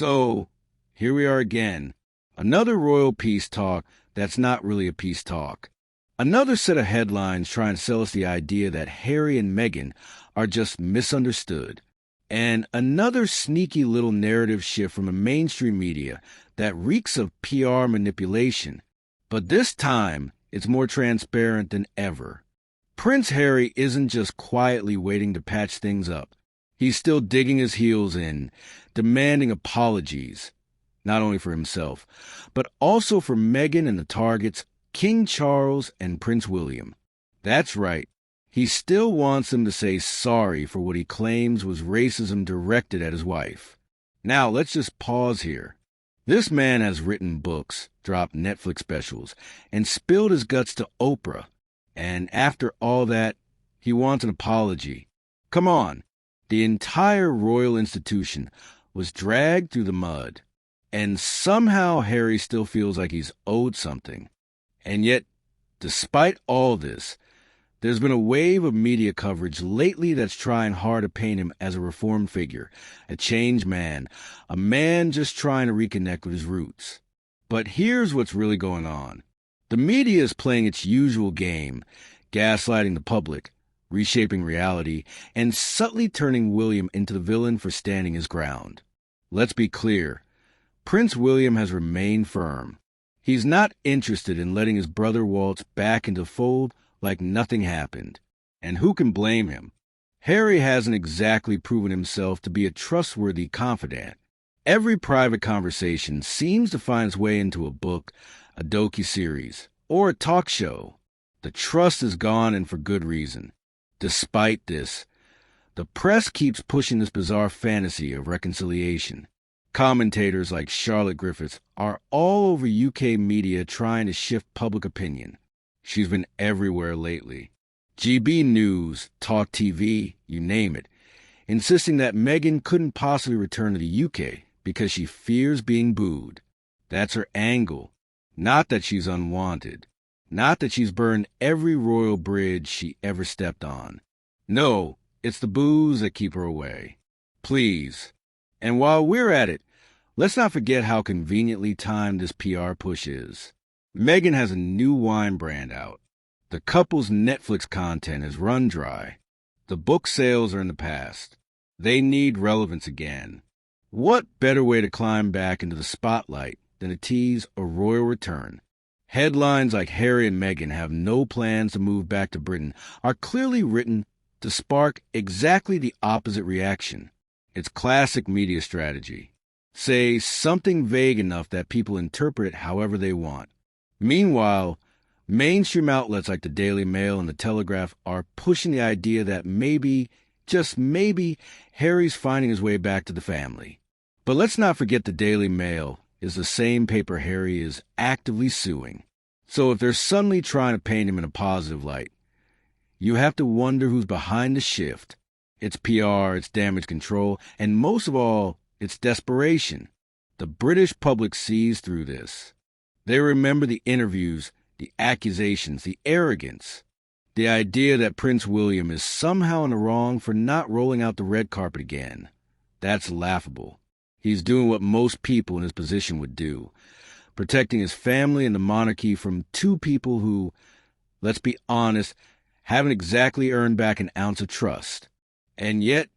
So, here we are again. Another royal peace talk that's not really a peace talk. Another set of headlines trying to sell us the idea that Harry and Meghan are just misunderstood. And another sneaky little narrative shift from the mainstream media that reeks of PR manipulation. But this time, it's more transparent than ever. Prince Harry isn't just quietly waiting to patch things up. He's still digging his heels in, demanding apologies, not only for himself, but also for Meghan and the targets, King Charles and Prince William. That's right. He still wants them to say sorry for what he claims was racism directed at his wife. Now, let's just pause here. This man has written books, dropped Netflix specials, and spilled his guts to Oprah. And after all that, he wants an apology. Come on. The entire royal institution was dragged through the mud. And somehow Harry still feels like he's owed something. And yet, despite all this, there's been a wave of media coverage lately that's trying hard to paint him as a reformed figure, a changed man, a man just trying to reconnect with his roots. But here's what's really going on. The media is playing its usual game, gaslighting the public, reshaping reality, and subtly turning William into the villain for standing his ground. Let's be clear. Prince William has remained firm. He's not interested in letting his brother waltz back into the fold like nothing happened. And who can blame him? Harry hasn't exactly proven himself to be a trustworthy confidant. Every private conversation seems to find its way into a book, a docu-series, or a talk show. The trust is gone, and for good reason. Despite this, the press keeps pushing this bizarre fantasy of reconciliation. Commentators like Charlotte Griffiths are all over UK media trying to shift public opinion. She's been everywhere lately. GB News, Talk TV, you name it, insisting that Meghan couldn't possibly return to the UK because she fears being booed. That's her angle. Not that she's unwanted. Not that she's burned every royal bridge she ever stepped on. No, it's the boos that keep her away. Please. And while we're at it, let's not forget how conveniently timed this PR push is. Meghan has a new wine brand out. The couple's Netflix content is run dry. The book sales are in the past. They need relevance again. What better way to climb back into the spotlight than to tease a royal return? Headlines like Harry and Meghan have no plans to move back to Britain are clearly written to spark exactly the opposite reaction. It's classic media strategy. Say something vague enough that people interpret it however they want. Meanwhile, mainstream outlets like the Daily Mail and the Telegraph are pushing the idea that maybe, just maybe, Harry's finding his way back to the family. But let's not forget the Daily Mail is the same paper Harry is actively suing. So if they're suddenly trying to paint him in a positive light, you have to wonder who's behind the shift. It's PR, it's damage control, and most of all, it's desperation. The British public sees through this. They remember the interviews, the accusations, the arrogance. The idea that Prince William is somehow in the wrong for not rolling out the red carpet again. That's laughable. He's doing what most people in his position would do, protecting his family and the monarchy from two people who, let's be honest, haven't exactly earned back an ounce of trust. And yet,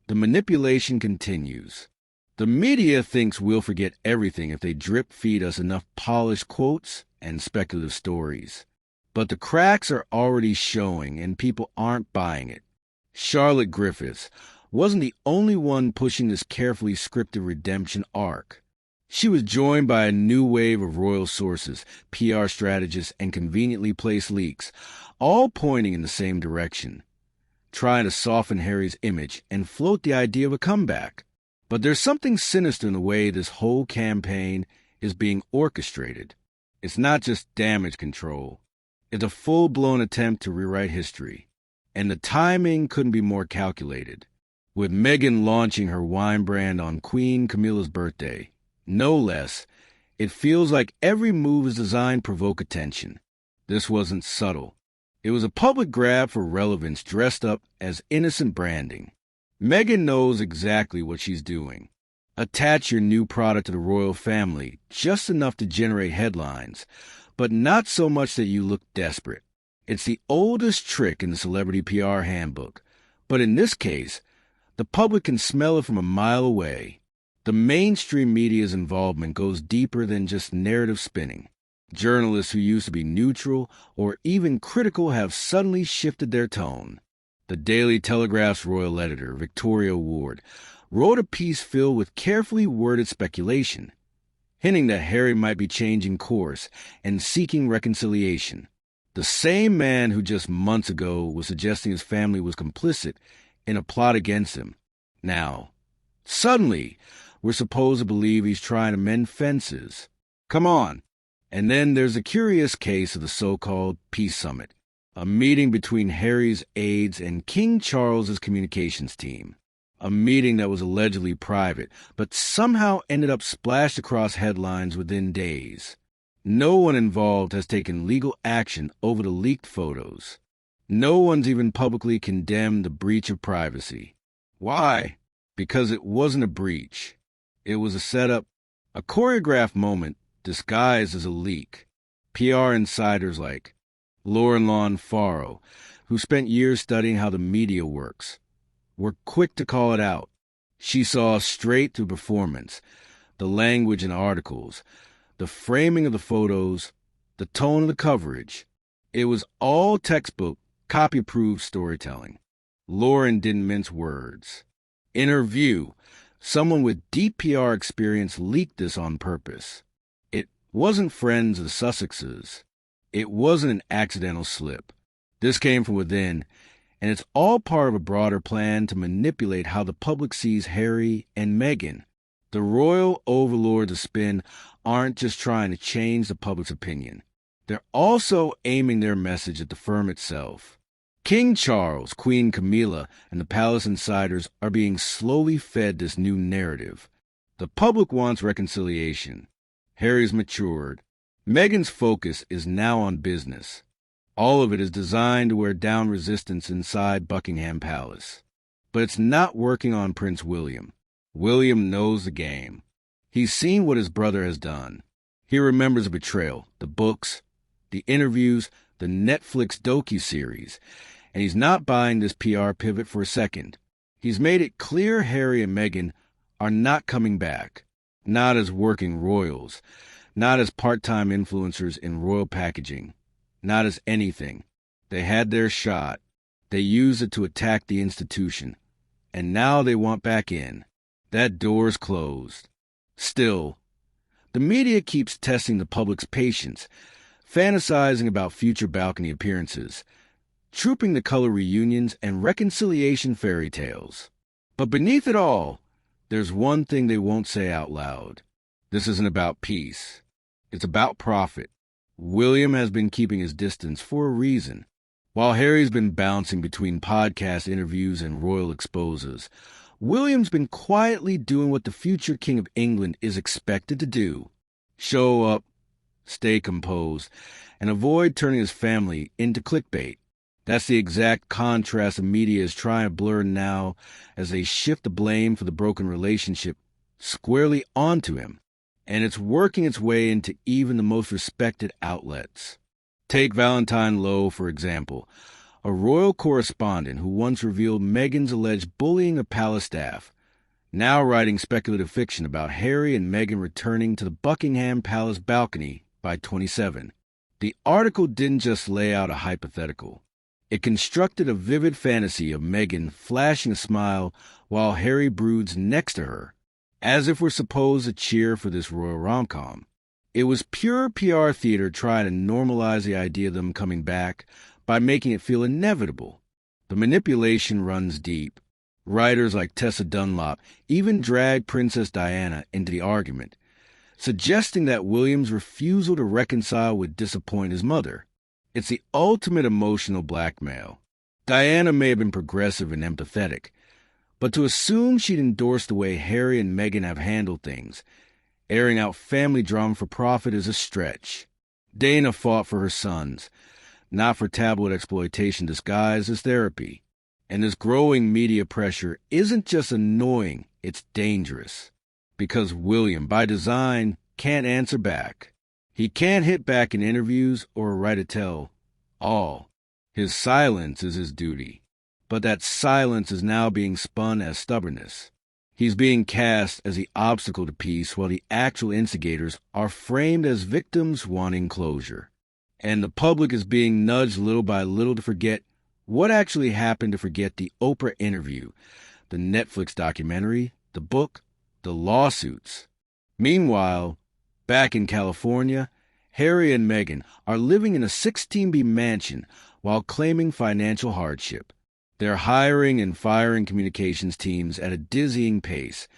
the manipulation continues. The media thinks we'll forget everything if they drip-feed us enough polished quotes and speculative stories. But the cracks are already showing, and people aren't buying it. Charlotte Griffiths wasn't the only one pushing this carefully scripted redemption arc. She was joined by a new wave of royal sources, PR strategists, and conveniently placed leaks, all pointing in the same direction, trying to soften Harry's image and float the idea of a comeback. But there's something sinister in the way this whole campaign is being orchestrated. It's not just damage control. It's a full-blown attempt to rewrite history. And the timing couldn't be more calculated. With Meghan launching her wine brand on Queen Camilla's birthday, no less, it feels like every move is designed to provoke attention. This wasn't subtle. It was a public grab for relevance dressed up as innocent branding. Meghan knows exactly what she's doing. Attach your new product to the royal family just enough to generate headlines, but not so much that you look desperate. It's the oldest trick in the celebrity PR handbook, but in this case, the public can smell it from a mile away. The mainstream media's involvement goes deeper than just narrative spinning. Journalists who used to be neutral or even critical have suddenly shifted their tone. The Daily Telegraph's royal editor, Victoria Ward, wrote a piece filled with carefully worded speculation, hinting that Harry might be changing course and seeking reconciliation. The same man who just months ago was suggesting his family was complicit in a plot against him. Now, suddenly, we're supposed to believe he's trying to mend fences. Come on. And then there's a curious case of the so-called Peace Summit, a meeting between Harry's aides and King Charles's communications team. A meeting that was allegedly private, but somehow ended up splashed across headlines within days. No one involved has taken legal action over the leaked photos. No one's even publicly condemned the breach of privacy. Why? Because it wasn't a breach. It was a setup, a choreographed moment disguised as a leak. PR insiders like Lauren Lawn Farrow, who spent years studying how the media works, were quick to call it out. She saw straight through performance, the language in articles, the framing of the photos, the tone of the coverage. It was all textbook, copy-approved storytelling. Lauren didn't mince words. In her view, someone with deep PR experience leaked this on purpose. It wasn't friends of the Sussexes. It wasn't an accidental slip. This came from within, and it's all part of a broader plan to manipulate how the public sees Harry and Meghan. The royal overlords of spin aren't just trying to change the public's opinion. They're also aiming their message at the firm itself. King Charles, Queen Camilla, and the palace insiders are being slowly fed this new narrative. The public wants reconciliation. Harry's matured. Meghan's focus is now on business. All of it is designed to wear down resistance inside Buckingham Palace. But it's not working on Prince William. William knows the game. He's seen what his brother has done. He remembers the betrayal, the books, the interviews, the Netflix docu-series, and he's not buying this PR pivot for a second. He's made it clear Harry and Meghan are not coming back, not as working royals, not as part-time influencers in royal packaging, not as anything. They had their shot. They used it to attack the institution, and now they want back in. That door's closed. Still, the media keeps testing the public's patience, fantasizing about future balcony appearances, trooping the color reunions and reconciliation fairy tales. But beneath it all, there's one thing they won't say out loud. This isn't about peace. It's about profit. William has been keeping his distance for a reason. While Harry's been bouncing between podcast interviews and royal exposes, William's been quietly doing what the future King of England is expected to do. Show up, stay composed, and avoid turning his family into clickbait. That's the exact contrast the media is trying to blur now as they shift the blame for the broken relationship squarely onto him. And it's working its way into even the most respected outlets. Take Valentine Lowe, for example, a royal correspondent who once revealed Meghan's alleged bullying of palace staff, now writing speculative fiction about Harry and Meghan returning to the Buckingham Palace balcony by 27. The article didn't just lay out a hypothetical. It constructed a vivid fantasy of Meghan flashing a smile while Harry broods next to her, as if we're supposed to cheer for this royal rom-com. It was pure PR theater trying to normalize the idea of them coming back by making it feel inevitable. The manipulation runs deep. Writers like Tessa Dunlop even dragged Princess Diana into the argument, suggesting that William's refusal to reconcile would disappoint his mother. It's the ultimate emotional blackmail. Diana may have been progressive and empathetic, but to assume she'd endorse the way Harry and Meghan have handled things, airing out family drama for profit, is a stretch. Dana fought for her sons, not for tabloid exploitation disguised as therapy. And this growing media pressure isn't just annoying, it's dangerous. because William, by design, can't answer back. He can't hit back in interviews or write a tell-all. His silence is his duty. But that silence is now being spun as stubbornness. He's being cast as the obstacle to peace while the actual instigators are framed as victims wanting closure. And the public is being nudged little by little to forget what actually happened, to forget the Oprah interview, the Netflix documentary, the book, the lawsuits. Meanwhile, back in California, Harry and Meghan are living in a 16B mansion while claiming financial hardship. They're hiring and firing communications teams at a dizzying pace,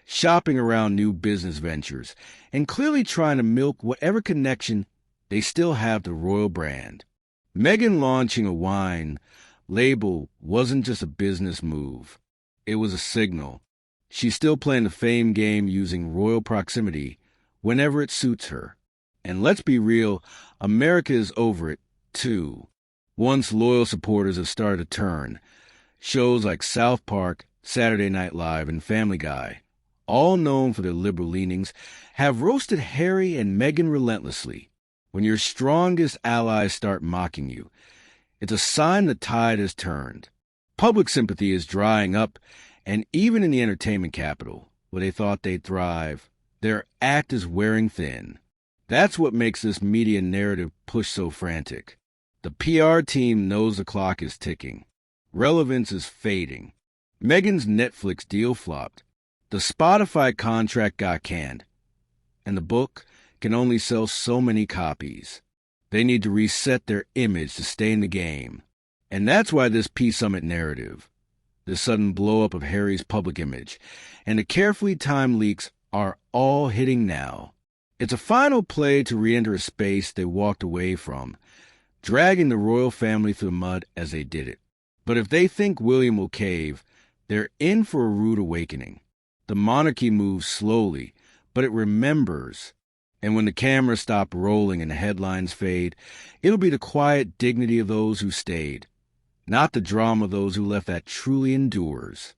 shopping around new business ventures, and clearly trying to milk whatever connection they still have to royal brand. Meghan launching a wine label wasn't just a business move. It was a signal. She's still playing the fame game using royal proximity whenever it suits her. And let's be real, America is over it, too. Once loyal supporters have started to turn, shows like South Park, Saturday Night Live, and Family Guy, all known for their liberal leanings, have roasted Harry and Meghan relentlessly. When your strongest allies start mocking you, it's a sign the tide has turned. Public sympathy is drying up, and even in the entertainment capital, where they thought they'd thrive, their act is wearing thin. That's what makes this media narrative push so frantic. The PR team knows the clock is ticking. Relevance is fading. Meghan's Netflix deal flopped. The Spotify contract got canned. And the book can only sell so many copies. They need to reset their image to stay in the game. And that's why this Peace Summit narrative, the sudden blow-up of Harry's public image, and the carefully timed leaks are all hitting now. It's a final play to re-enter a space they walked away from, dragging the royal family through the mud as they did it. But if they think William will cave, they're in for a rude awakening. The monarchy moves slowly, but it remembers. And when the cameras stop rolling and the headlines fade, it'll be the quiet dignity of those who stayed, not the drama of those who left that truly endures.